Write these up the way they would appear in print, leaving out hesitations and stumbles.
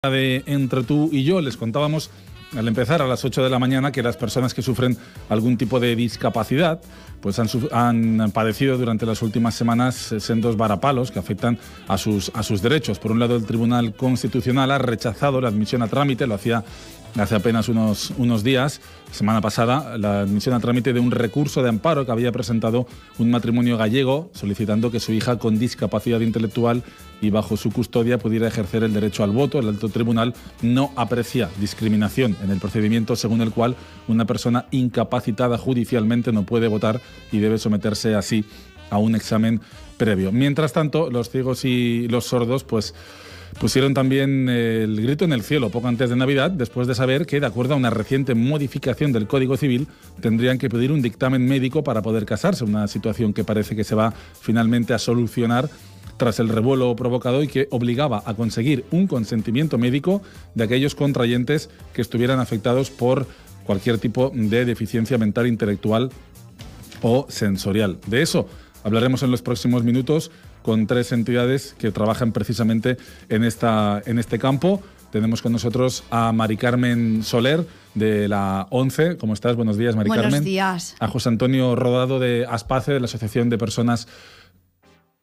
De Entre tú y yo les contábamos al empezar a las 8 de la mañana que las personas que sufren algún tipo de discapacidad pues han padecido durante las últimas semanas sendos varapalos que afectan a sus derechos. Por un lado, el Tribunal Constitucional ha rechazado la admisión a trámite, lo hacía hace apenas unos días, semana pasada, la admisión a trámite de un recurso de amparo que había presentado un matrimonio gallego solicitando que su hija con discapacidad intelectual y bajo su custodia pudiera ejercer el derecho al voto. El alto tribunal no aprecia discriminación en el procedimiento según el cual una persona incapacitada judicialmente no puede votar y debe someterse así a un examen previo. Mientras tanto, los ciegos y los sordos pues pusieron también el grito en el cielo poco antes de Navidad, después de saber que, de acuerdo a una reciente modificación del Código Civil, tendrían que pedir un dictamen médico para poder casarse, una situación que parece que se va finalmente a solucionar tras el revuelo provocado y que obligaba a conseguir un consentimiento médico de aquellos contrayentes que estuvieran afectados por cualquier tipo de deficiencia mental, intelectual o sensorial. De eso hablaremos en los próximos minutos con tres entidades que trabajan precisamente en este campo. Tenemos con nosotros a Mari Carmen Soler, de la ONCE. ¿Cómo estás? Buenos días, Mari Carmen. Buenos días. A José Antonio Rodado, de ASPACE, de la Asociación de Personas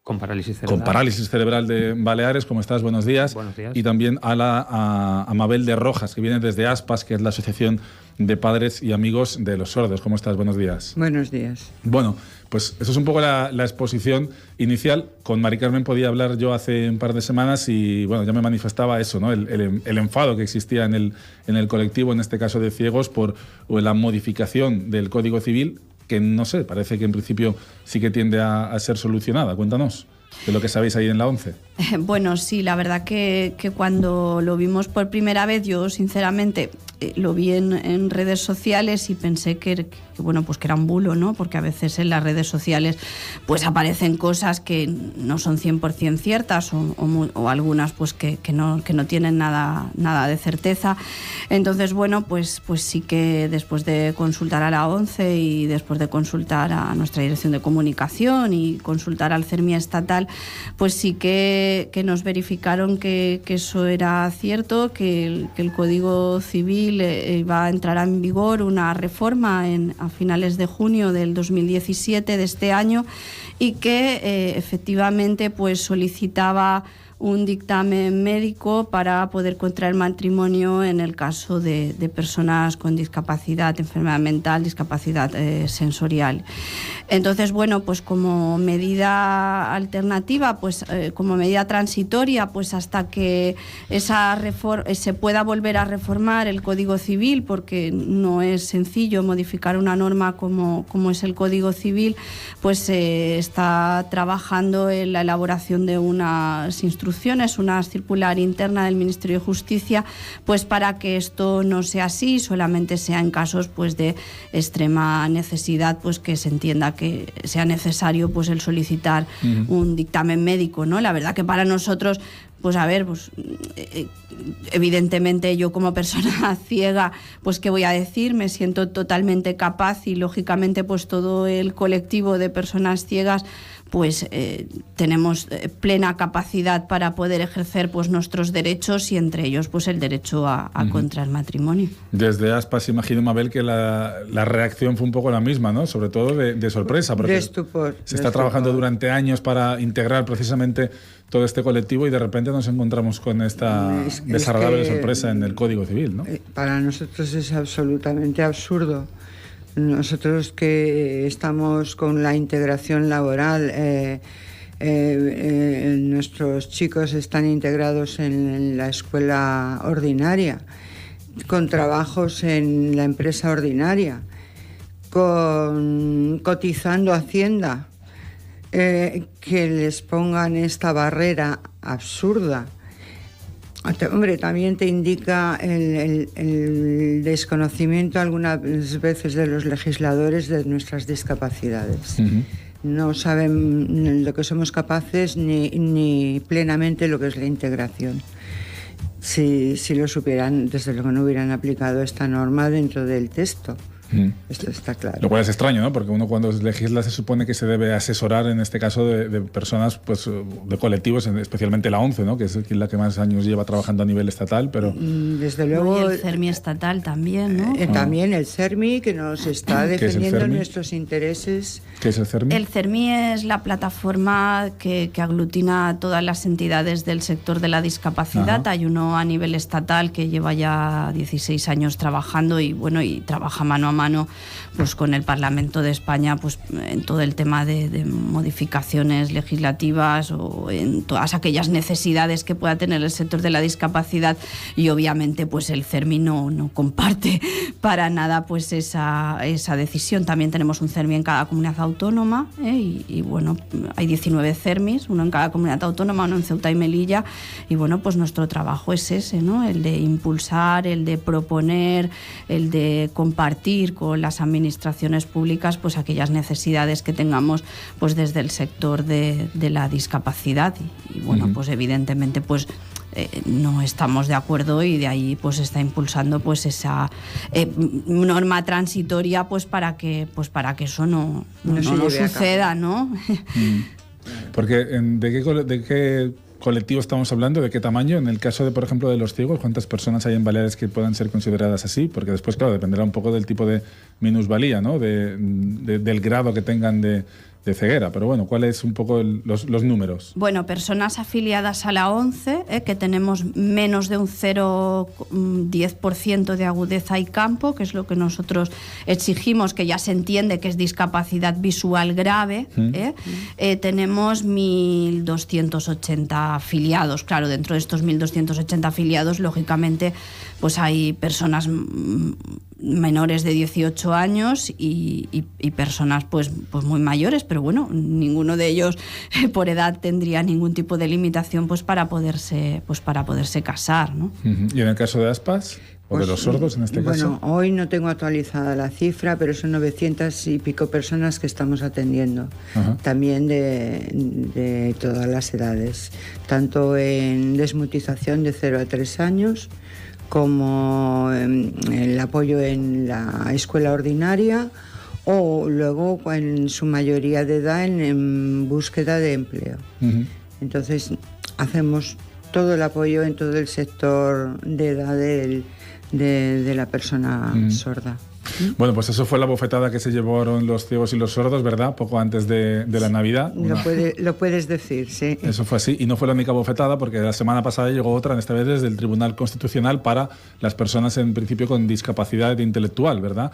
con parálisis cerebral de Baleares. ¿Cómo estás? Buenos días. Buenos días. Y también a Mabel de Rojas, que viene desde ASPAS, que es la Asociación de Padres y Amigos de los Sordos. ¿Cómo estás? Buenos días. Buenos días. Bueno, pues eso es un poco la exposición inicial. Con Mari Carmen podía hablar yo hace un par de semanas y bueno, ya me manifestaba eso, ¿no? El enfado que existía en el colectivo, en este caso de ciegos, por la modificación del Código Civil, que no sé, parece que en principio sí que tiende a ser solucionada. Cuéntanos de lo que sabéis ahí en la ONCE. Bueno, sí, la verdad que cuando lo vimos por primera vez, yo sinceramente lo vi en redes sociales y pensé que era un bulo, ¿no? Porque a veces en las redes sociales pues aparecen cosas que no son 100% ciertas o algunas pues que no tienen nada de certeza. Entonces, bueno, pues sí que después de consultar a la ONCE y después de consultar a nuestra Dirección de Comunicación y consultar al CERMI estatal, pues sí que nos verificaron que eso era cierto, que el Código Civil iba a entrar en vigor una reforma a finales de junio del 2017 de este año y que efectivamente pues solicitaba un dictamen médico para poder contraer matrimonio en el caso de personas con discapacidad, enfermedad mental, discapacidad sensorial. Entonces, bueno, pues como medida alternativa, pues como medida transitoria, pues hasta que se pueda volver a reformar el Código Civil, porque no es sencillo modificar una norma como es el Código Civil, pues se está trabajando en la elaboración de unas instrucciones, una circular interna del Ministerio de Justicia, pues para que esto no sea así, solamente sea en casos pues de extrema necesidad, pues que se entienda que sea necesario pues el solicitar un dictamen médico, ¿no? La verdad que para nosotros, pues a ver, pues evidentemente yo como persona ciega, pues qué voy a decir, me siento totalmente capaz y lógicamente pues todo el colectivo de personas ciegas pues tenemos plena capacidad para poder ejercer pues nuestros derechos y entre ellos pues el derecho a contraer matrimonio. Desde ASPAS imagino, Mabel, que la reacción fue un poco la misma, ¿no? Sobre todo de sorpresa, porque de estupor, se está trabajando durante años para integrar precisamente todo este colectivo y de repente nos encontramos con esta desagradable sorpresa en el Código Civil, ¿no? Para nosotros es absolutamente absurdo. Nosotros que estamos con la integración laboral, nuestros chicos están integrados en la escuela ordinaria, con trabajos en la empresa ordinaria, cotizando a Hacienda, que les pongan esta barrera absurda. Hombre, también te indica el desconocimiento algunas veces de los legisladores de nuestras discapacidades. No saben lo que somos capaces ni plenamente lo que es la integración. Si lo supieran, desde luego no hubieran aplicado esta norma dentro del texto. Esto está claro. Lo cual es extraño, ¿no? Porque uno cuando legisla se supone que se debe asesorar, en este caso, de personas, pues, de colectivos, especialmente la ONCE, ¿no? Que es la que más años lleva trabajando a nivel estatal, pero... Desde luego... Y el CERMI estatal también, ¿no? También el CERMI, que nos está defendiendo nuestros intereses. ¿Qué es el CERMI? El CERMI es la plataforma que aglutina a todas las entidades del sector de la discapacidad. Ajá. Hay uno a nivel estatal que lleva ya 16 años trabajando y trabaja mano a mano pues con el Parlamento de España pues en todo el tema de modificaciones legislativas o en todas aquellas necesidades que pueda tener el sector de la discapacidad, y obviamente pues el CERMI no comparte para nada pues esa decisión. También tenemos un CERMI en cada comunidad autónoma, y bueno, hay 19 CERMIs, uno en cada comunidad autónoma, uno en Ceuta y Melilla, y bueno, pues nuestro trabajo es ese, ¿no? El de impulsar, el de proponer, el de compartir con las administraciones públicas pues aquellas necesidades que tengamos pues desde el sector de la discapacidad, y bueno, pues evidentemente pues no estamos de acuerdo, y de ahí pues está impulsando pues esa norma transitoria pues para que eso no suceda, ¿no? Porque ¿de qué colectivo estamos hablando? ¿De qué tamaño? En el caso de, por ejemplo, de los ciegos, ¿cuántas personas hay en Baleares que puedan ser consideradas así? Porque después, claro, dependerá un poco del tipo de minusvalía, ¿no? Del grado que tengan de ceguera. Pero bueno, ¿cuáles un poco los números? Bueno, personas afiliadas a la ONCE, que tenemos menos de un 0,10% de agudeza y campo, que es lo que nosotros exigimos, que ya se entiende que es discapacidad visual grave. Tenemos 1.280 afiliados. Claro, dentro de estos 1.280 afiliados, lógicamente, pues hay personas menores de 18 años y personas pues muy mayores, pero bueno, ninguno de ellos por edad tendría ningún tipo de limitación pues para poderse casar, ¿no? ¿Y en el caso de ASPAS? ¿O de los sordos en este caso? Bueno, hoy no tengo actualizada la cifra, pero son 900 y pico personas que estamos atendiendo. También de todas las edades, tanto en desmutización de 0 a 3 años, como el apoyo en la escuela ordinaria, o luego en su mayoría de edad en búsqueda de empleo. Entonces hacemos todo el apoyo en todo el sector de edad de la persona sorda. Bueno, pues eso fue la bofetada que se llevaron los ciegos y los sordos, ¿verdad? Poco antes de la Navidad. Lo puedes decir, sí. Eso fue así. Y no fue la única bofetada, porque la semana pasada llegó otra, esta vez desde el Tribunal Constitucional, para las personas en principio con discapacidad intelectual, ¿verdad?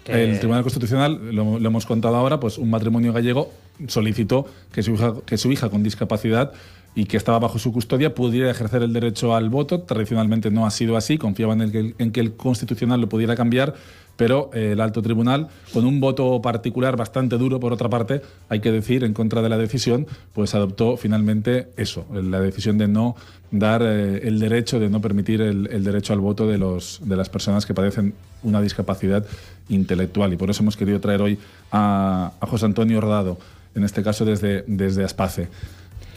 El Tribunal Constitucional, lo hemos contado ahora, pues un matrimonio gallego solicitó que su hija con discapacidad y que estaba bajo su custodia pudiera ejercer el derecho al voto. Tradicionalmente no ha sido así, confiaban en que el Constitucional lo pudiera cambiar, pero el alto tribunal, con un voto particular bastante duro, por otra parte, hay que decir, en contra de la decisión, pues adoptó finalmente eso, la decisión de no dar el derecho, de no permitir el derecho al voto de las personas que padecen una discapacidad intelectual. Y por eso hemos querido traer hoy a José Antonio Rodado, en este caso desde Aspace.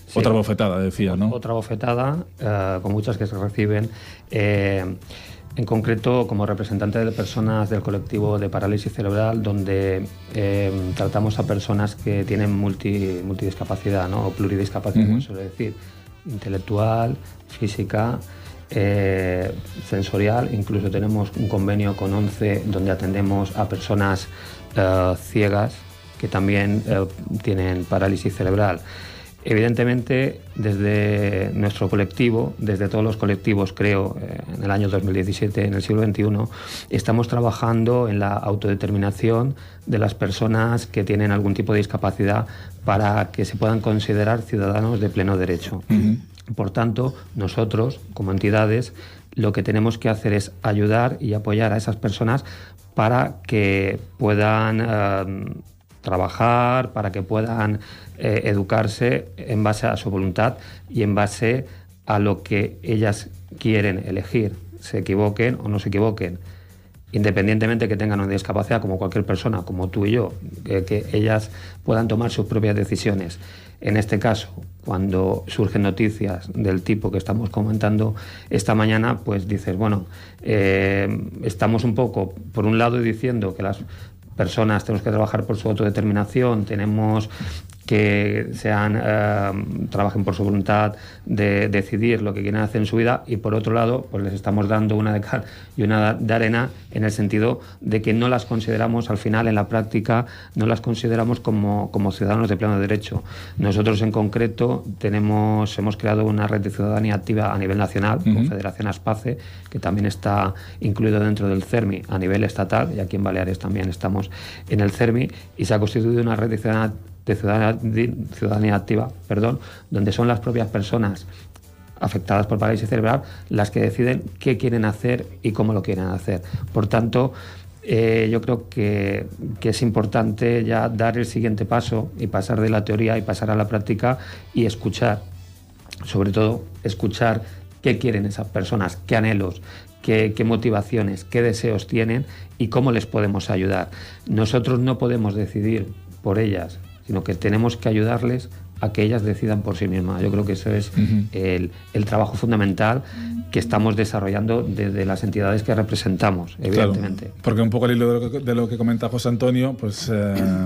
Sí, otra bofetada, decía, ¿no? Otra bofetada, con muchas que se reciben. En concreto, como representante de personas del colectivo de parálisis cerebral, donde tratamos a personas que tienen multidiscapacidad, ¿no? O pluridiscapacidad, como suele decir, intelectual, física, sensorial. Incluso tenemos un convenio con ONCE donde atendemos a personas ciegas que también tienen parálisis cerebral. Evidentemente, desde nuestro colectivo, desde todos los colectivos, creo, en el año 2017, en el siglo XXI, estamos trabajando en la autodeterminación de las personas que tienen algún tipo de discapacidad para que se puedan considerar ciudadanos de pleno derecho. Por tanto, nosotros, como entidades, lo que tenemos que hacer es ayudar y apoyar a esas personas para que puedan trabajar, para que puedan educarse en base a su voluntad y en base a lo que ellas quieren elegir, se equivoquen o no se equivoquen, independientemente que tengan una discapacidad como cualquier persona, como tú y yo, que ellas puedan tomar sus propias decisiones. En este caso, cuando surgen noticias del tipo que estamos comentando esta mañana, pues dices, bueno, estamos un poco, por un lado, diciendo que las personas tenemos que trabajar por su autodeterminación, tenemos que trabajen por su voluntad de decidir lo que quieren hacer en su vida, y por otro lado pues les estamos dando una de cal y una de arena, en el sentido de que no las consideramos, al final en la práctica no las consideramos como ciudadanos de pleno derecho. Nosotros en concreto hemos creado una red de ciudadanía activa a nivel nacional, con Federación Aspace, que también está incluido dentro del CERMI a nivel estatal, y aquí en Baleares también estamos en el CERMI, y se ha constituido una red de ciudadanía activa, donde son las propias personas afectadas por parálisis cerebral las que deciden qué quieren hacer y cómo lo quieren hacer. Por tanto, yo creo que es importante ya dar el siguiente paso y pasar de la teoría y pasar a la práctica y escuchar, sobre todo escuchar qué quieren esas personas, qué anhelos, qué motivaciones, qué deseos tienen y cómo les podemos ayudar. Nosotros no podemos decidir por ellas, sino que tenemos que ayudarles a que ellas decidan por sí mismas. Yo creo que eso es el trabajo fundamental que estamos desarrollando desde las entidades que representamos, evidentemente. Claro, porque un poco al hilo de lo que comenta José Antonio, pues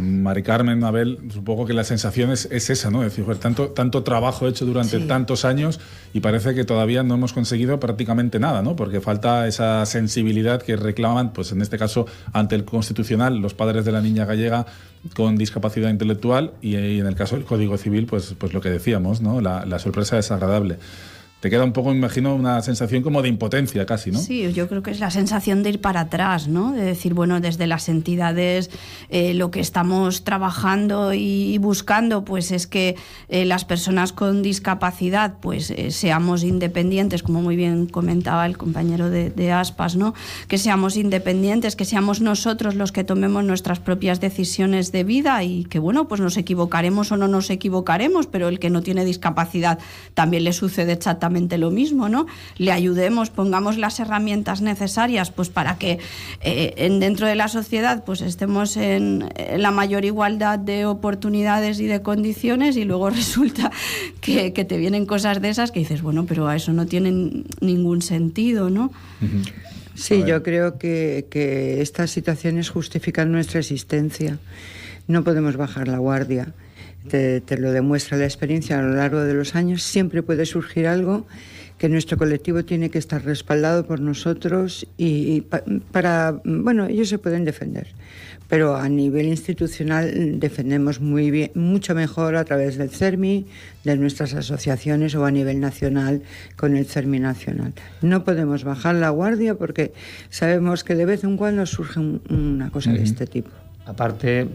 Mari Carmen, Abel, supongo que la sensación es esa, ¿no? Es decir, pues, tanto trabajo hecho durante tantos años y parece que todavía no hemos conseguido prácticamente nada, ¿no? Porque falta esa sensibilidad que reclaman, pues en este caso, ante el Constitucional, los padres de la niña gallega con discapacidad intelectual, y en el caso del Código Civil, pues lo que decíamos, ¿no? La sorpresa es agradable. Te queda un poco, me imagino, una sensación como de impotencia casi, ¿no? Sí, yo creo que es la sensación de ir para atrás, ¿no? De decir, bueno, desde las entidades lo que estamos trabajando y buscando pues es que las personas con discapacidad pues seamos independientes, como muy bien comentaba el compañero de Aspas, ¿no? Que seamos independientes, que seamos nosotros los que tomemos nuestras propias decisiones de vida, y que, bueno, pues nos equivocaremos o no nos equivocaremos, pero el que no tiene discapacidad también le sucede exactamente lo mismo, ¿no? Le ayudemos, pongamos las herramientas necesarias pues para que dentro de la sociedad pues estemos en la mayor igualdad de oportunidades y de condiciones, y luego resulta que te vienen cosas de esas que dices, bueno, pero a eso no tiene ningún sentido, ¿no? Sí, yo creo que estas situaciones justifican nuestra existencia. No podemos bajar la guardia. Te lo demuestra la experiencia a lo largo de los años. Siempre puede surgir algo que nuestro colectivo tiene que estar respaldado por nosotros y bueno, ellos se pueden defender, pero a nivel institucional defendemos muy bien, mucho mejor a través del CERMI, de nuestras asociaciones, o a nivel nacional con el CERMI nacional. No podemos bajar la guardia porque sabemos que de vez en cuando surge una cosa de este tipo. Aparte,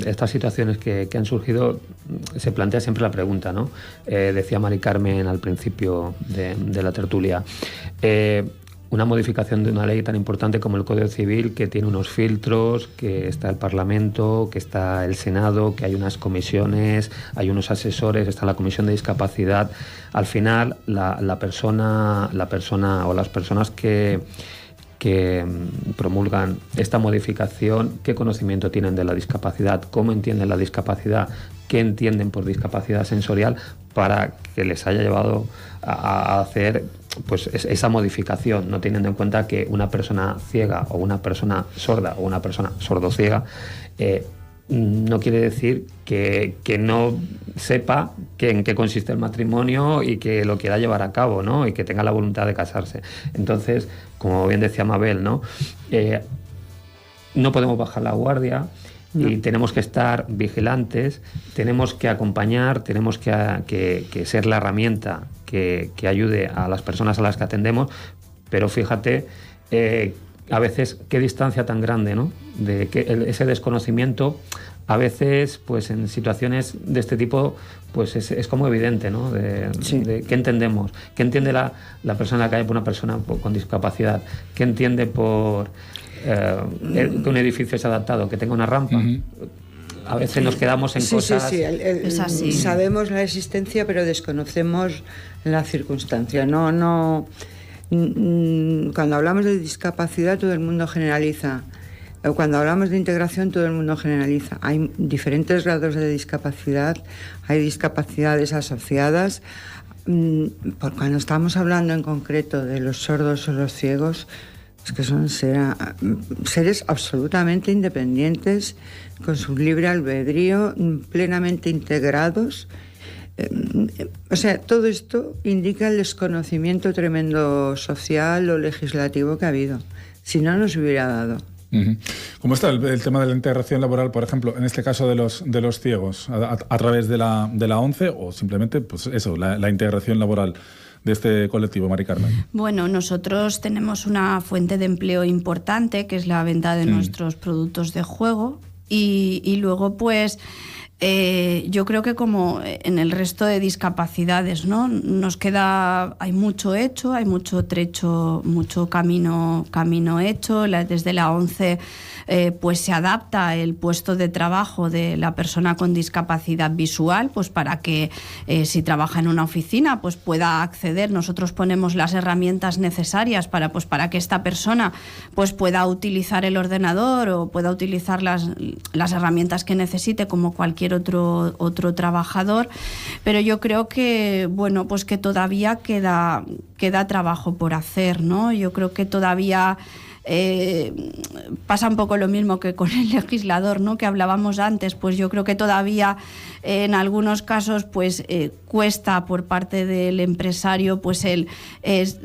estas situaciones que han surgido, se plantea siempre la pregunta, ¿no? Decía Mari Carmen al principio de la tertulia, una modificación de una ley tan importante como el Código Civil, que tiene unos filtros, que está el Parlamento, que está el Senado, que hay unas comisiones, hay unos asesores, está la Comisión de Discapacidad. Al final, la persona o las personas que promulgan esta modificación, qué conocimiento tienen de la discapacidad, cómo entienden la discapacidad, qué entienden por discapacidad sensorial, para que les haya llevado a hacer pues esa modificación, no teniendo en cuenta que una persona ciega o una persona sorda o una persona sordociega no quiere decir que no sepa en qué consiste el matrimonio y que lo quiera llevar a cabo, ¿no? Y que tenga la voluntad de casarse. Entonces, como bien decía Mabel, ¿no? No podemos bajar la guardia. No. Y tenemos que estar vigilantes, tenemos que acompañar, tenemos que ser la herramienta que ayude a las personas a las que atendemos, pero fíjate, a veces qué distancia tan grande, ¿no? De que ese desconocimiento, a veces, pues en situaciones de este tipo, pues es como evidente, ¿no? De qué entendemos, qué entiende la persona en la calle por una persona con discapacidad, qué entiende por que un edificio es adaptado, que tenga una rampa. A veces nos quedamos en cosas... Es así. Sabemos la existencia, pero desconocemos la circunstancia. No. Cuando hablamos de discapacidad, todo el mundo generaliza. Cuando hablamos de integración, todo el mundo generaliza. Hay diferentes grados de discapacidad, hay discapacidades asociadas. Cuando estamos hablando en concreto de los sordos o los ciegos, es que son seres absolutamente independientes, con su libre albedrío, plenamente integrados. O sea, todo esto indica el desconocimiento tremendo social o legislativo que ha habido. Si no, nos hubiera dado. ¿Cómo está el tema de la integración laboral, por ejemplo, en este caso de los ciegos, a través de la ONCE o simplemente, pues eso, la integración laboral de este colectivo, Mari Carmen? Bueno, nosotros tenemos una fuente de empleo importante, que es la venta de nuestros productos de juego, y luego, pues, yo creo que como en el resto de discapacidades, ¿no? Hay mucho hecho, hay mucho trecho, mucho camino hecho. Desde la ONCE pues se adapta el puesto de trabajo de la persona con discapacidad visual, pues para que si trabaja en una oficina pues pueda acceder. Nosotros ponemos las herramientas necesarias para que esta persona pues pueda utilizar el ordenador o pueda utilizar las herramientas que necesite como cualquier otro trabajador, pero yo creo que bueno, pues que todavía queda trabajo por hacer, ¿no? Yo creo que todavía pasa un poco lo mismo que con el legislador, ¿no? Que hablábamos antes. Pues yo creo que todavía en algunos casos pues cuesta por parte del empresario pues el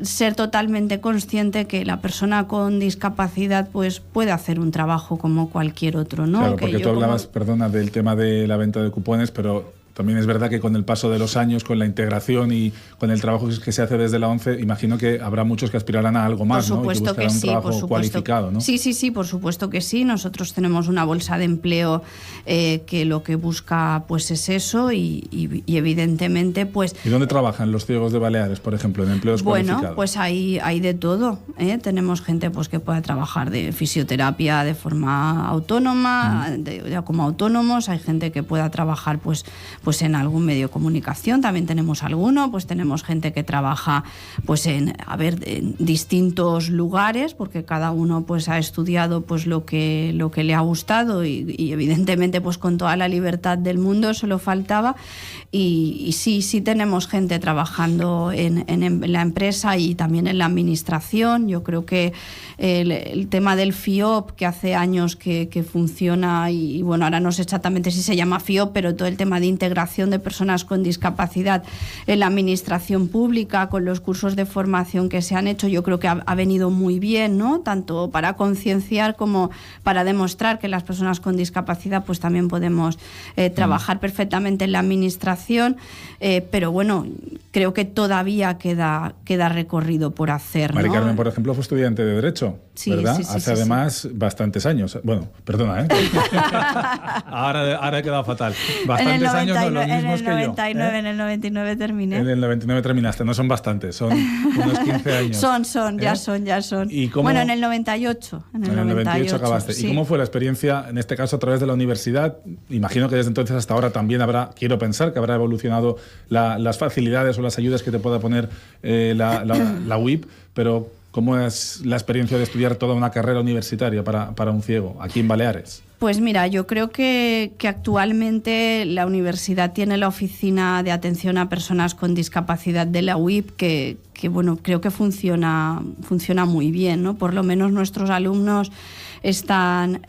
ser totalmente consciente que la persona con discapacidad pues puede hacer un trabajo como cualquier otro, ¿no? Claro, porque tú hablabas, perdona, del tema de la venta de cupones, pero también es verdad que con el paso de los años, con la integración y con el trabajo que se hace desde la ONCE, imagino que habrá muchos que aspirarán a algo más, ¿no? Y que buscarán un trabajo cualificado, ¿no? Sí, por supuesto que sí. Nosotros tenemos una bolsa de empleo que lo que busca pues es eso y evidentemente pues... ¿Y dónde trabajan los ciegos de Baleares, por ejemplo, en empleos cualificados? Bueno, pues hay de todo, ¿eh? Tenemos gente pues que pueda trabajar de fisioterapia de forma autónoma, como autónomos. Hay gente que pueda trabajar pues en algún medio de comunicación, también tenemos alguno, pues tenemos gente que trabaja pues en distintos lugares, porque cada uno pues ha estudiado pues lo que le ha gustado y evidentemente pues con toda la libertad del mundo, solo faltaba. Y sí tenemos gente trabajando en la empresa y también en la administración. Yo creo que el tema del FIOP, que hace años que funciona, y bueno, ahora no sé exactamente si se llama FIOP, pero todo el tema de integración de personas con discapacidad en la administración pública, con los cursos de formación que se han hecho, yo creo que ha venido muy bien, ¿no? Tanto para concienciar como para demostrar que las personas con discapacidad pues también podemos trabajar perfectamente en la administración, pero bueno, creo que todavía queda recorrido por hacer, ¿no? Mari Carmen, por ejemplo, fue estudiante de Derecho, ¿verdad? Sí, hace además bastantes años. Bueno, perdona, ¿eh? ahora he quedado fatal. Bastantes años, no los mismos que yo. En el 99 terminé. En el 99 terminaste, no son bastantes, son unos 15 años. Ya son. ¿Y cómo? Bueno, en el 98. En el 98 acabaste. Sí. ¿Y cómo fue la experiencia, en este caso, a través de la universidad? Imagino que desde entonces hasta ahora también quiero pensar que habrá evolucionado las facilidades o las ayudas que te pueda poner la UIP, pero ¿cómo es la experiencia de estudiar toda una carrera universitaria para un ciego aquí en Baleares? Pues mira, yo creo que actualmente la universidad tiene la oficina de atención a personas con discapacidad de la UIP que bueno, creo que funciona muy bien, ¿no? Por lo menos nuestros alumnos están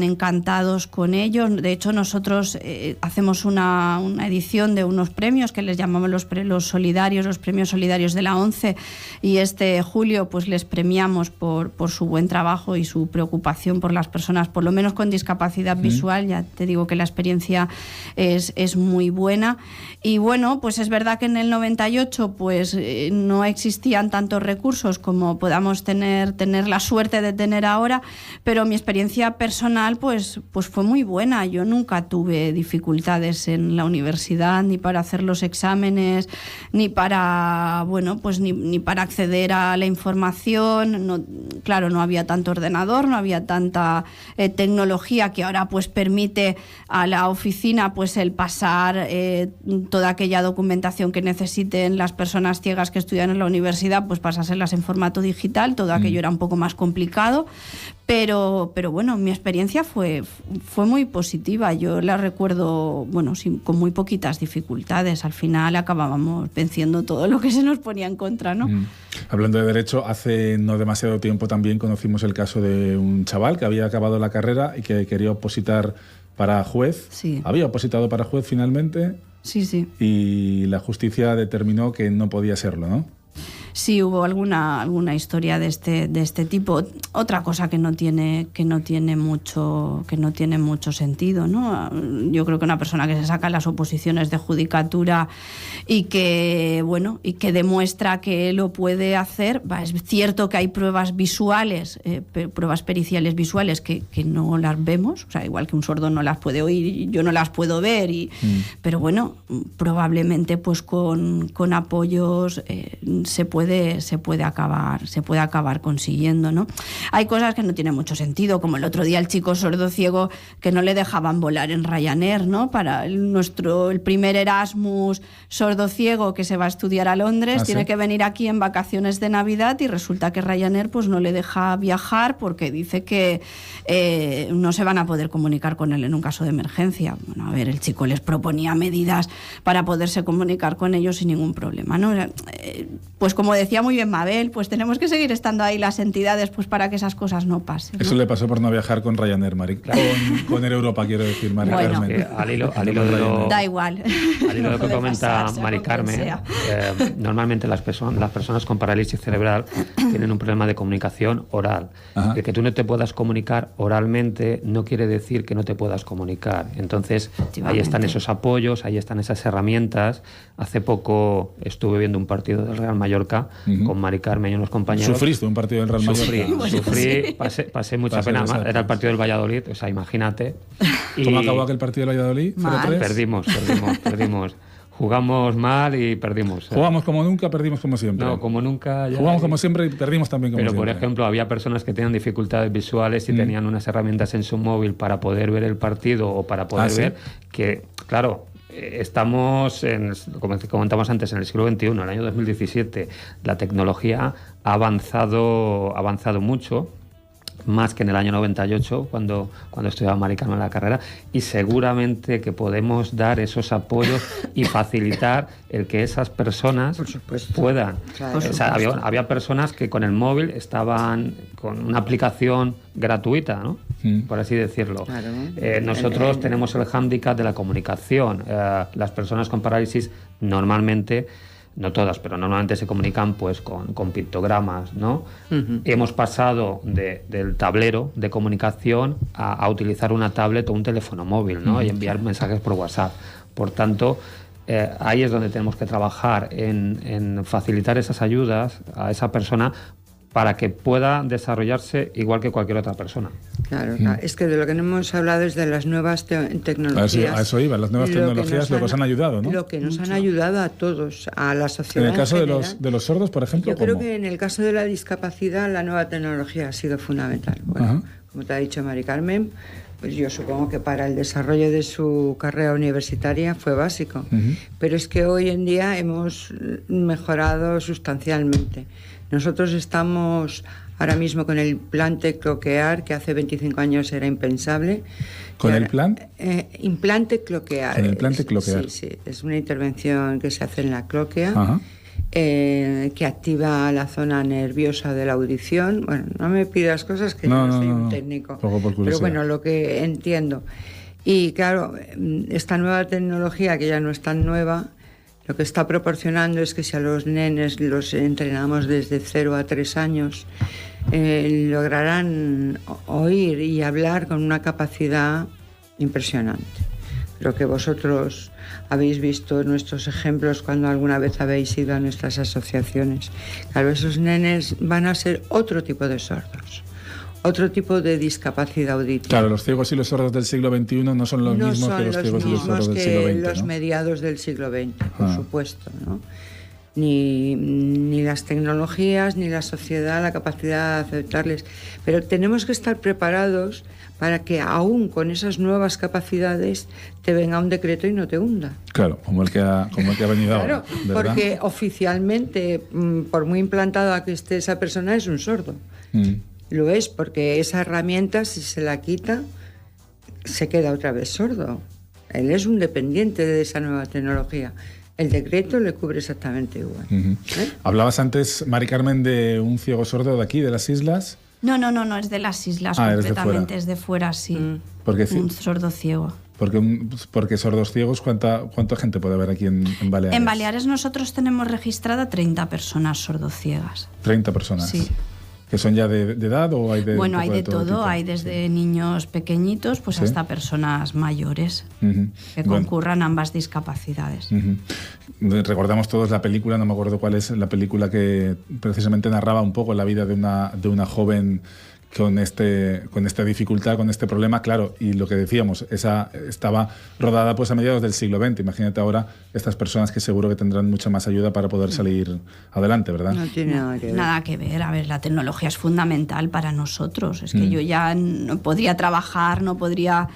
encantados con ellos. De hecho, nosotros hacemos una edición de unos premios que les llamamos los premios solidarios de la ONCE, y este julio pues les premiamos por su buen trabajo y su preocupación por las personas, por lo menos con discapacidad visual. Ya te digo que la experiencia es muy buena. Y bueno, pues es verdad que en el 98 pues no existían tantos recursos como podamos tener la suerte de tener ahora, pero mi experiencia personal pues fue muy buena. Yo nunca tuve dificultades en la universidad, ni para hacer los exámenes, ni para ni para acceder a la información. No había tanto ordenador, no había tanta tecnología que ahora pues permite a la oficina pues el pasar toda aquella documentación que necesiten las personas ciegas que estudian en la universidad, pues pasárselas en formato digital. Todo aquello era un poco más complicado, Pero bueno, mi experiencia fue muy positiva. Yo la recuerdo, bueno, con muy poquitas dificultades. Al final acabábamos venciendo todo lo que se nos ponía en contra, ¿no? Hablando de derecho, hace no demasiado tiempo también conocimos el caso de un chaval que había acabado la carrera y que quería opositar para juez. Sí. Había opositado para juez finalmente. Sí, sí. Y la justicia determinó que no podía serlo, ¿no? Sí, hubo alguna historia de este tipo. Otra cosa que no tiene mucho sentido, ¿no? Yo creo que una persona que se saca las oposiciones de judicatura y que demuestra que lo puede hacer, es cierto que hay pruebas visuales, pruebas periciales visuales que no las vemos, o sea, igual que un sordo no las puede oír, yo no las puedo ver, pero bueno, probablemente pues con apoyos se puede acabar consiguiendo, ¿no? Hay cosas que no tienen mucho sentido, como el otro día el chico sordo ciego que no le dejaban volar en Ryanair, ¿no? Para el primer Erasmus sordo ciego que se va a estudiar a Londres, tiene que venir aquí en vacaciones de Navidad y resulta que Ryanair pues no le deja viajar porque dice que no se van a poder comunicar con él en un caso de emergencia. Bueno, a ver, el chico les proponía medidas para poderse comunicar con ellos sin ningún problema, ¿no? Pues como decía muy bien Mabel, pues tenemos que seguir estando ahí las entidades pues para que esas cosas no pasen, ¿no? Eso le pasó por no viajar con Ryanair, con Air Europa, quiero decir, Mari Carmen. Al hilo de lo, da igual. Al hilo de lo que comenta Mari Carmen, normalmente las personas con parálisis cerebral tienen un problema de comunicación oral. El que tú no te puedas comunicar oralmente no quiere decir que no te puedas comunicar. Entonces, ahí están esos apoyos, ahí están esas herramientas. Hace poco estuve viendo un partido del Real Mallorca con Mari Carmen y unos compañeros. ¿Sufriste un partido del Real Mallorca? Sufrí, pasé mucha pena. Era el partido del Valladolid, o sea, imagínate. ¿Cómo acabó aquel partido del Valladolid? Perdimos. Jugamos mal y perdimos. Jugamos como nunca, perdimos como siempre. No, como nunca. Jugamos como siempre y perdimos también como siempre. Pero, por ejemplo, había personas que tenían dificultades visuales y tenían unas herramientas en su móvil para poder ver el partido o para poder ver que, claro, estamos, como comentamos antes, en el siglo XXI, el año 2017. La tecnología ha avanzado mucho, más que en el año 98, cuando estudiaba Mari Carmen en la carrera, y seguramente que podemos dar esos apoyos y facilitar el que esas personas puedan. Claro. O sea, había personas que con el móvil estaban con una aplicación gratuita, ¿no? Por así decirlo. Claro. Nosotros tenemos el hándicap de la comunicación. Las personas con parálisis normalmente, no todas, pero normalmente se comunican pues con pictogramas, ¿no? Hemos pasado del tablero de comunicación a utilizar una tablet o un teléfono móvil, ¿no? Y enviar mensajes por WhatsApp. Por tanto, ahí es donde tenemos que trabajar en facilitar esas ayudas a esa persona para que pueda desarrollarse igual que cualquier otra persona. Claro, es que de lo que no hemos hablado es de las nuevas tecnologías. A eso iba, las nuevas tecnologías lo que nos han ayudado, ¿no? Lo que nos han ayudado a todos, a la sociedad. En el caso de los sordos, por ejemplo, yo creo que en el caso de la discapacidad la nueva tecnología ha sido fundamental. Bueno, como te ha dicho Mari Carmen, pues yo supongo que para el desarrollo de su carrera universitaria fue básico. Pero es que hoy en día hemos mejorado sustancialmente. Nosotros estamos ahora mismo con el plan Tecloquear, que hace 25 años era impensable. ¿Con el plan? Implante cloquear. Con el plan Tecloquear. Sí, es una intervención que se hace en la cloquea, que activa la zona nerviosa de la audición. Bueno, no me pidas cosas que no soy un técnico. Pero bueno, lo que entiendo. Y claro, esta nueva tecnología, que ya no es tan nueva, lo que está proporcionando es que si a los nenes los entrenamos desde 0 a 3 años, lograrán oír y hablar con una capacidad impresionante. Creo que vosotros habéis visto nuestros ejemplos cuando alguna vez habéis ido a nuestras asociaciones. Claro, esos nenes van a ser otro tipo de sordos, otro tipo de discapacidad auditiva. Claro, los ciegos y los sordos del siglo XXI no son los mismos que los ciegos y los sordos del siglo XX, los mediados del siglo XX, por supuesto, ¿no? Ni las tecnologías, ni la sociedad, la capacidad de aceptarles. Pero tenemos que estar preparados para que aún con esas nuevas capacidades te venga un decreto y no te hunda. Claro, como el que ha venido claro, ahora, ¿verdad? Porque oficialmente, por muy implantada que esté esa persona, es un sordo. lo es, porque esa herramienta, si se la quita, se queda otra vez sordo. Él es un dependiente de esa nueva tecnología. El decreto le cubre exactamente igual. Hablabas antes, Mari Carmen, de un ciego sordo de aquí, de las islas. No, es de las islas completamente, es de fuera, sí. Un sordo ciego. Porque sordos ciegos, ¿cuánta gente puede haber aquí en Baleares? En Baleares nosotros tenemos registrada 30 personas sordociegas. 30 personas. Sí. ¿Que son ya de edad o hay de Bueno, hay de todo tipo? Hay desde niños pequeñitos pues hasta personas mayores que concurran ambas discapacidades. Recordamos todos la película, no me acuerdo cuál es la película que precisamente narraba un poco la vida de una joven con esta dificultad, con este problema, claro, y lo que decíamos, esa estaba rodada pues a mediados del siglo XX. Imagínate ahora estas personas que seguro que tendrán mucha más ayuda para poder salir adelante, ¿verdad? No tiene nada que ver. Nada que ver. A ver, la tecnología es fundamental para nosotros. Es que yo ya no podría trabajar, no podría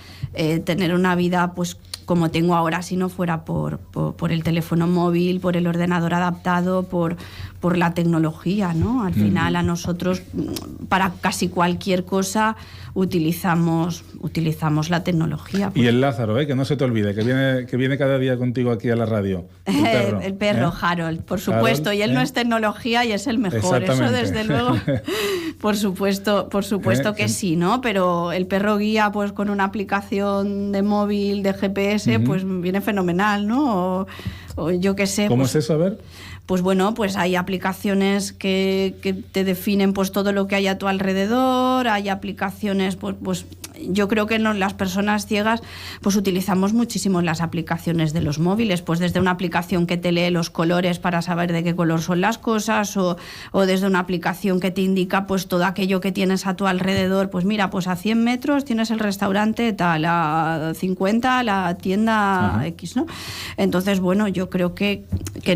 tener una vida pues como tengo ahora si no fuera por el teléfono móvil, por el ordenador adaptado, por la tecnología, ¿no? Al final a nosotros para casi cualquier cosa utilizamos la tecnología. Y el Lázaro, que no se te olvide, que viene cada día contigo aquí a la radio. El perro, Harold, por supuesto. Harold, y él no es tecnología y es el mejor. Eso desde luego, por supuesto que sí, ¿no? Pero el perro guía pues con una aplicación de móvil, de GPS, pues viene fenomenal, ¿no? O yo qué sé. ¿Cómo pues, es eso? A ver. Pues bueno, pues hay aplicaciones que te definen pues todo lo que hay a tu alrededor, hay aplicaciones, pues yo creo que las personas ciegas pues utilizamos muchísimo las aplicaciones de los móviles, pues desde una aplicación que te lee los colores para saber de qué color son las cosas o desde una aplicación que te indica pues todo aquello que tienes a tu alrededor, pues mira, pues a 100 metros tienes el restaurante tal, a 50 la tienda X, ¿no? Entonces, bueno, yo creo que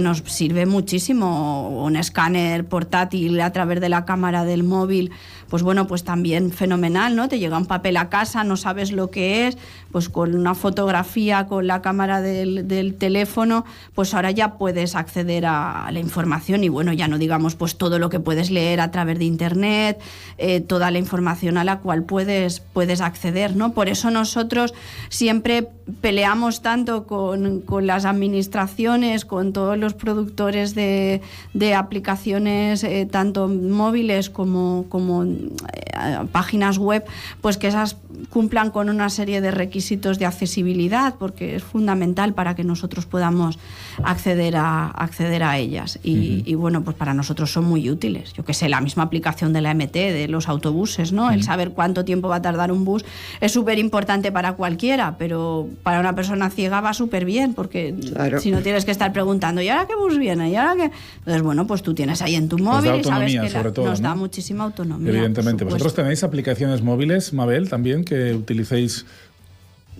nos sirve muchísimo un escáner portátil a través de la cámara del móvil, pues bueno, pues también fenomenal, ¿no? Te llega un papel a casa, no sabes lo que es, pues con una fotografía, con la cámara del teléfono, pues ahora ya puedes acceder a la información y bueno, ya no digamos pues todo lo que puedes leer a través de internet, toda la información a la cual puedes acceder, ¿no? Por eso nosotros siempre peleamos tanto con las administraciones, con todos los productores de aplicaciones, tanto móviles como páginas web, pues que esas cumplan con una serie de requisitos de accesibilidad, porque es fundamental para que nosotros podamos acceder a ellas. Y bueno, pues para nosotros son muy útiles. Yo que sé, la misma aplicación de la MT, de los autobuses, ¿no? El saber cuánto tiempo va a tardar un bus es súper importante para cualquiera, pero para una persona ciega va súper bien, porque si no tienes que estar preguntando, ¿y ahora qué bus viene? ¿Y ahora qué? Entonces, bueno, pues tú tienes ahí en tu móvil y sabes que nos da muchísima autonomía. Evidentemente. ¿Vosotros tenéis aplicaciones móviles, Mabel, también, que utilicéis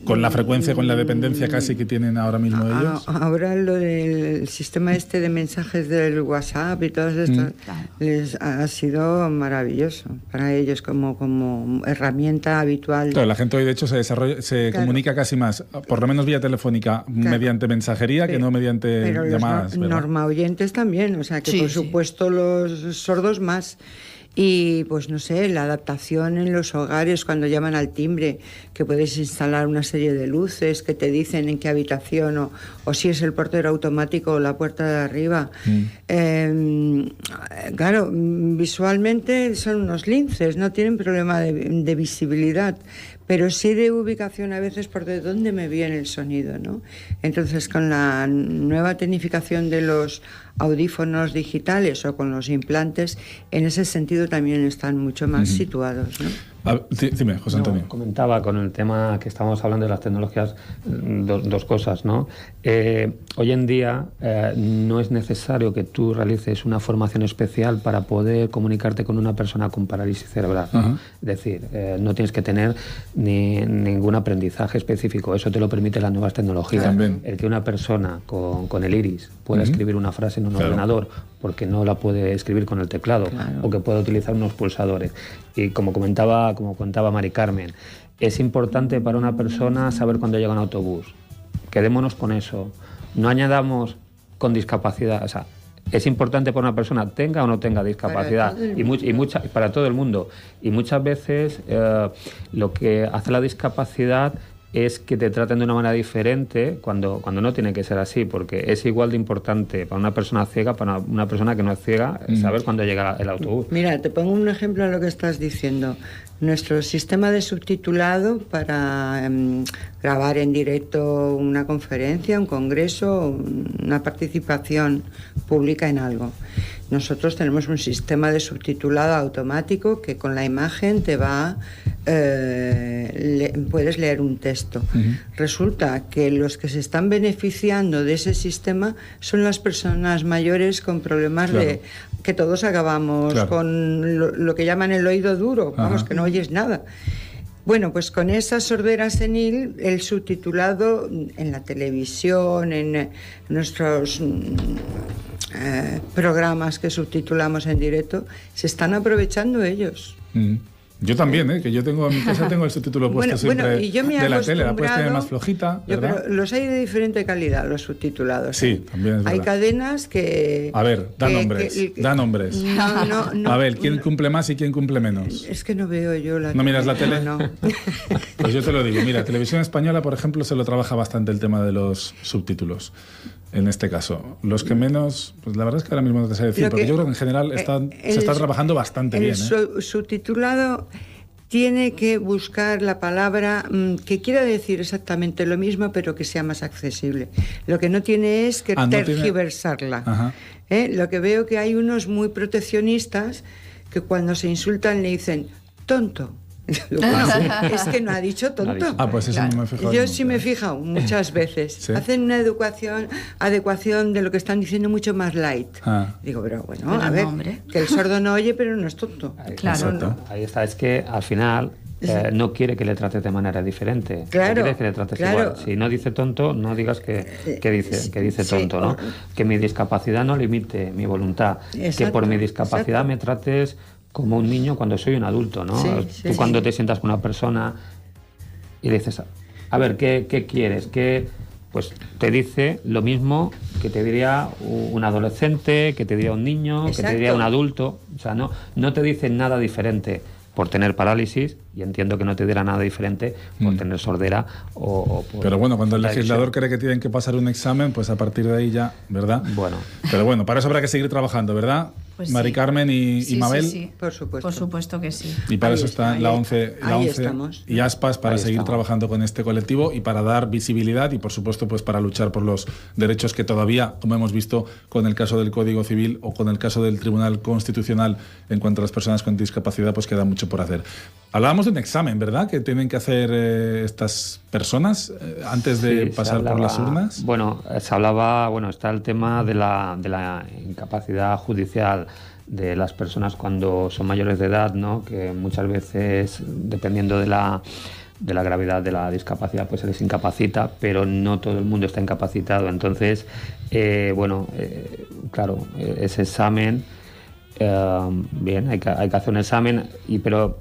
con la frecuencia, con la dependencia casi que tienen ahora mismo ellos? Ahora lo del sistema este de mensajes del WhatsApp y todas estas les ha sido maravilloso para ellos como herramienta habitual. Claro, la gente hoy de hecho se comunica casi más, por lo menos vía telefónica, mediante mensajería que no mediante llamadas. Los norma oyentes también, o sea que por supuesto los sordos más. Y pues no sé, la adaptación en los hogares cuando llaman al timbre, que puedes instalar una serie de luces que te dicen en qué habitación o si es el portero automático o la puerta de arriba. Claro, visualmente son unos linces, no tienen problema de visibilidad, pero sí de ubicación a veces por de dónde me viene el sonido, ¿no? Entonces con la nueva tecnificación de los audífonos digitales o con los implantes, en ese sentido también están mucho más situados, ¿no? Dime, José Antonio. Comentaba con el tema que estábamos hablando de las tecnologías dos cosas, ¿no? Hoy en día no es necesario que tú realices una formación especial para poder comunicarte con una persona con parálisis cerebral. Es decir, no tienes que tener ningún aprendizaje específico. Eso te lo permite las nuevas tecnologías. También. El que una persona con el iris pueda escribir una frase en un ordenador porque no la puede escribir con el teclado o que pueda utilizar unos pulsadores. Y como contaba Mari Carmen, es importante para una persona saber cuándo llega un autobús. Quedémonos con eso. No añadamos con discapacidad. O sea, es importante para una persona, tenga o no tenga discapacidad, para todo el mundo. Y muchas veces lo que hace la discapacidad es que te traten de una manera diferente cuando no tiene que ser así, porque es igual de importante para una persona ciega, para una persona que no es ciega, saber cuándo llega el autobús. Mira, te pongo un ejemplo de lo que estás diciendo. Nuestro sistema de subtitulado para grabar en directo una conferencia, un congreso, una participación pública en algo. Nosotros tenemos un sistema de subtitulado automático que con la imagen te va... puedes leer un texto. Resulta que los que se están beneficiando de ese sistema son las personas mayores con problemas de... que todos acabamos con lo que llaman el oído duro, vamos, que no oyes nada. Bueno, pues con esa sordera senil, el subtitulado en la televisión, en nuestros programas que subtitulamos en directo, se están aprovechando ellos. Yo también, que yo tengo en mi casa tengo el subtítulo puesto siempre y yo me de la tele, la puesta más flojita, ¿verdad? Pero los hay de diferente calidad, los subtitulados. Sí, también es verdad. Hay cadenas que... A ver, da nombres. No. A ver, ¿quién cumple más y quién cumple menos? Es que no veo yo la tele. ¿No miras la tele? No. Pues yo te lo digo, mira, Televisión Española, por ejemplo, se lo trabaja bastante el tema de los subtítulos. En este caso, los que menos, pues la verdad es que ahora mismo no te sé decir, porque yo creo que en general se está trabajando bastante bien. El subtitulado tiene que buscar la palabra que quiera decir exactamente lo mismo, pero que sea más accesible. Lo que no tiene es que tergiversarla. Lo que veo que hay unos muy proteccionistas que cuando se insultan le dicen tonto. Es que no ha dicho tonto. Pues eso no me he fijado. Yo sí me he fijado muchas veces. ¿Sí? Hacen una adecuación de lo que están diciendo mucho más light. Digo, pero bueno, a ver, que el sordo no oye, pero no es tonto. Claro. Ahí está, es que al final no quiere que le trates de manera diferente. Claro. No quiere que le trates igual. Si no dice tonto, no digas que dice tonto, ¿no? Que mi discapacidad no limite mi voluntad. Exacto, que por mi discapacidad me trates como un niño cuando soy un adulto, ¿no? Tú cuando te sientas con una persona y le dices, a ver, ¿qué quieres? Pues te dice lo mismo que te diría un adolescente, que te diría un niño, que te diría un adulto. O sea, no te dice nada diferente por tener parálisis, y entiendo que no te dirá nada diferente por tener sordera o por... Pero bueno, cuando el legislador cree que tienen que pasar un examen, pues a partir de ahí ya, ¿verdad? Bueno. Pero bueno, para eso habrá que seguir trabajando, ¿verdad? Pues Mari Carmen y Mabel. Sí, por supuesto. Por supuesto que sí. Y para eso está la ONCE y ASPAS, para seguir trabajando con este colectivo y para dar visibilidad y, por supuesto, pues para luchar por los derechos que todavía, como hemos visto con el caso del Código Civil o con el caso del Tribunal Constitucional en cuanto a las personas con discapacidad, pues queda mucho por hacer. Hablábamos de un examen, ¿verdad?, que tienen que hacer estas personas antes de pasar por las urnas. Bueno, se hablaba, está el tema de la incapacidad judicial de las personas cuando son mayores de edad, ¿no? Que muchas veces, dependiendo de la gravedad de la discapacidad, pues se les incapacita, pero no todo el mundo está incapacitado. Entonces, claro, ese examen, bien, hay que hacer un examen, pero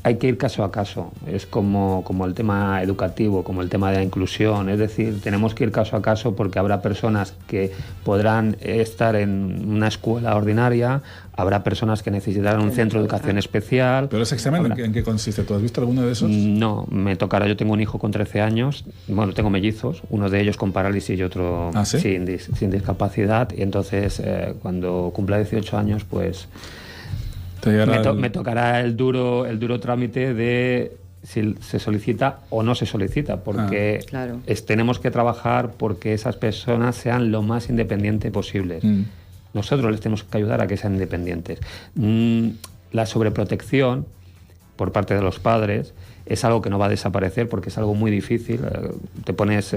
hay que ir caso a caso. Es como el tema educativo, como el tema de la inclusión. Es decir, tenemos que ir caso a caso porque habrá personas que podrán estar en una escuela ordinaria, habrá personas que necesitarán un centro de educación especial. ¿Pero ese examen en qué consiste? ¿Tú has visto alguno de esos? No, me tocará. Yo tengo un hijo con 13 años, tengo mellizos, uno de ellos con parálisis y otro sin discapacidad. Y entonces, cuando cumpla 18 años, pues... Me tocará el duro trámite de si se solicita o no se solicita, porque tenemos que trabajar porque esas personas sean lo más independientes posibles. Nosotros les tenemos que ayudar a que sean independientes. La sobreprotección por parte de los padres es algo que no va a desaparecer porque es algo muy difícil. Te pones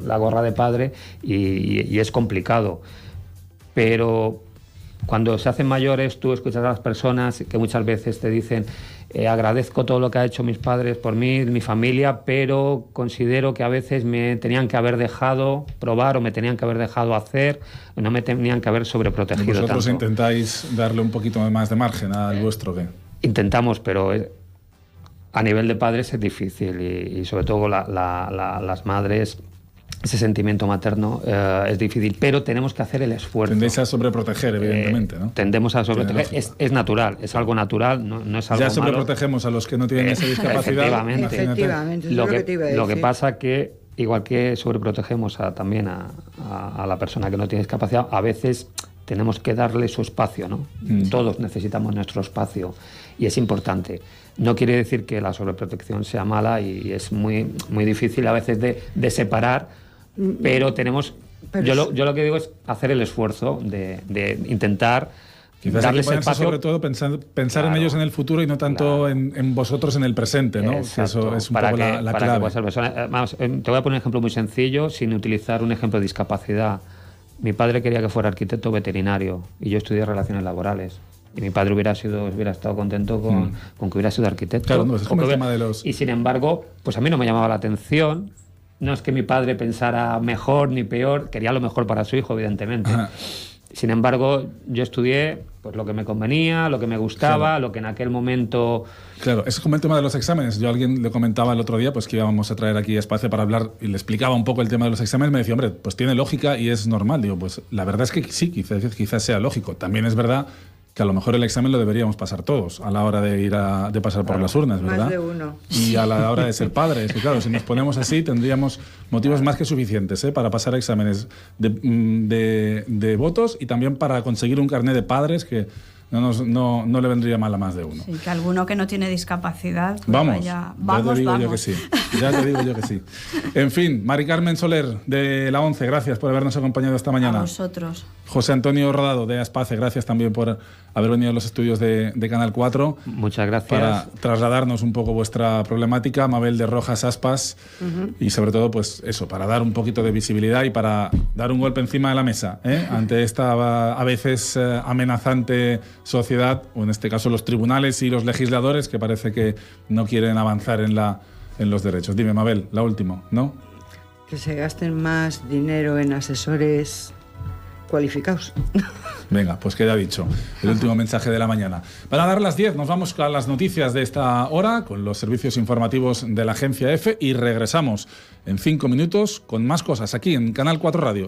la gorra de padre y es complicado. Pero cuando se hacen mayores, tú escuchas a las personas que muchas veces te dicen agradezco todo lo que han hecho mis padres por mí, mi familia, pero considero que a veces me tenían que haber dejado probar o me tenían que haber dejado hacer, no me tenían que haber sobreprotegido tanto. ¿Vosotros intentáis darle un poquito más de margen al vuestro qué? Intentamos, pero a nivel de padres es difícil y sobre todo las madres ese sentimiento materno es difícil, pero tenemos que hacer el esfuerzo. Tendéis a sobreproteger, evidentemente, ¿no? Tendemos a sobreproteger. Es natural, es algo natural, no es algo ya malo. sobreprotegemos a los que no tienen esa discapacidad. Efectivamente, lo que pasa que, igual que sobreprotegemos también a la persona que no tiene discapacidad, a veces tenemos que darle su espacio, ¿no? Todos necesitamos nuestro espacio y es importante. No quiere decir que la sobreprotección sea mala y es muy, muy difícil a veces de separar, pero tenemos... Yo lo que digo es hacer el esfuerzo de intentar quizás darles espacio. Sobre todo pensar claro, en ellos en el futuro y no tanto claro, en vosotros en el presente, ¿no? Eso es un poco la clave. Te voy a poner un ejemplo muy sencillo, sin utilizar un ejemplo de discapacidad. Mi padre quería que fuera arquitecto veterinario y yo estudié relaciones laborales. Y mi padre hubiera estado contento con que hubiera sido arquitecto. Claro, no, es como el tema de los... Y sin embargo, pues a mí no me llamaba la atención. No es que mi padre pensara mejor ni peor, quería lo mejor para su hijo, evidentemente. Ajá. Sin embargo, yo estudié pues lo que me convenía, lo que me gustaba, claro, lo que en aquel momento... Claro, es como el tema de los exámenes. Yo a alguien le comentaba el otro día pues que íbamos a traer aquí Espacio para hablar y le explicaba un poco el tema de los exámenes. Me decía, hombre, pues tiene lógica y es normal. Digo, pues la verdad es que sí, quizás sea lógico. También es verdad que a lo mejor el examen lo deberíamos pasar todos a la hora de ir de pasar por las urnas, ¿verdad? Más de uno. Y a la hora de ser padres, que claro, si nos ponemos así tendríamos motivos más que suficientes para pasar exámenes de votos y también para conseguir un carné de padres que no le vendría mal a más de uno. Sí, que alguno que no tiene discapacidad... Pues vamos, ya te digo yo que sí. Ya te digo yo que sí. En fin, Mari Carmen Soler, de la ONCE, gracias por habernos acompañado esta mañana. A vosotros. José Antonio Rodado, de Aspace, gracias también por haber venido a los estudios de Canal 4. Muchas gracias. Para trasladarnos un poco vuestra problemática, Mabel de Rojas Aspas, y sobre todo, pues eso, para dar un poquito de visibilidad y para dar un golpe encima de la mesa, ante esta a veces amenazante sociedad, o en este caso los tribunales y los legisladores, que parece que no quieren avanzar en los derechos. Dime, Mabel, la última, ¿no? Que se gasten más dinero en asesores cualificados. Venga, pues queda dicho. El último mensaje de la mañana. Van a dar las 10, nos vamos a las noticias de esta hora, con los servicios informativos de la Agencia EFE, y regresamos en 5 minutos con más cosas aquí en Canal 4 Radio.